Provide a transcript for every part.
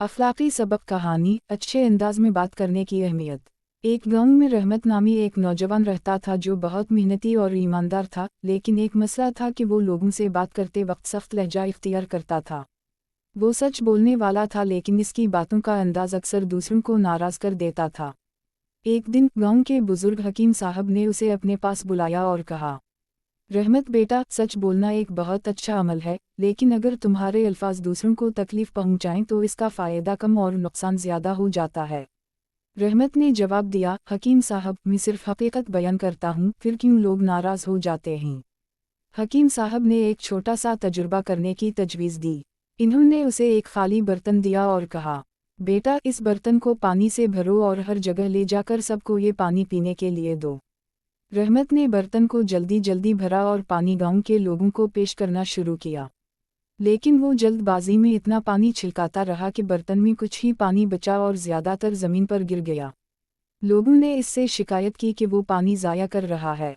अखलाकी सबक कहानी, अच्छे अंदाज में बात करने की अहमियत। एक गांव में रहमत नामी एक नौजवान रहता था जो बहुत मेहनती और ईमानदार था, लेकिन एक मसला था कि वो लोगों से बात करते वक्त सख्त लहजा इख्तियार करता था। वो सच बोलने वाला था, लेकिन इसकी बातों का अंदाज अक्सर दूसरों को नाराज कर देता था। एक दिन गांव के बुजुर्ग हकीम साहब ने उसे अपने पास बुलाया और कहा, रहमत बेटा, सच बोलना एक बहुत अच्छा अमल है, लेकिन अगर तुम्हारे अल्फाज दूसरों को तकलीफ पहुंचाएं तो इसका फ़ायदा कम और नुकसान ज़्यादा हो जाता है। रहमत ने जवाब दिया, हकीम साहब, मैं सिर्फ हकीकत बयान करता हूँ, फिर क्यों लोग नाराज़ हो जाते हैं। हकीम साहब ने एक छोटा सा तजुर्बा करने की तजवीज़ दी। इन्होंने उसे एक खाली बर्तन दिया और कहा, बेटा, इस बर्तन को पानी से भरो और हर जगह ले जाकर सबको ये पानी पीने के लिए दो। रहमत ने बर्तन को जल्दी जल्दी भरा और पानी गांव के लोगों को पेश करना शुरू किया। लेकिन वो जल्दबाजी में इतना पानी छिलकाता रहा कि बर्तन में कुछ ही पानी बचा और ज़्यादातर ज़मीन पर गिर गया। लोगों ने इससे शिकायत की कि वो पानी ज़ाया कर रहा है।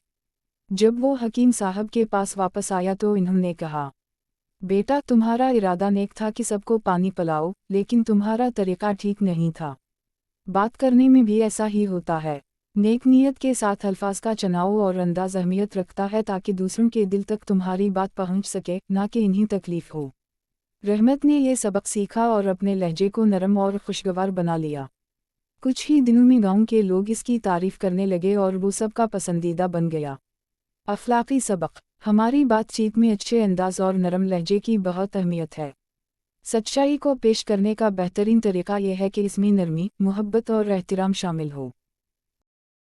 जब वो हकीम साहब के पास वापस आया तो इन्होंने कहा, बेटा, तुम्हारा इरादा नेक था कि सबको पानी पिलाओ, लेकिन तुम्हारा तरीका ठीक नहीं था। बात करने में भी ऐसा ही होता है। नेक नीयत के साथ अल्फाज का चुनाव और अंदाज अहमियत रखता है ताकि दूसरों के दिल तक तुम्हारी बात पहुंच सके, ना कि इन्हीं तकलीफ हो। रहमत ने ये सबक सीखा और अपने लहजे को नरम और खुशगवार बना लिया। कुछ ही दिनों में गांव के लोग इसकी तारीफ करने लगे और वो सबका पसंदीदा बन गया। अखलाकी सबक, हमारी बातचीत में अच्छे अंदाज और नरम लहजे की बहुत अहमियत है। सच्चाई को पेश करने का बेहतरीन तरीका यह है कि इसमें नरमी, मोहब्बत और एहतराम शामिल हो।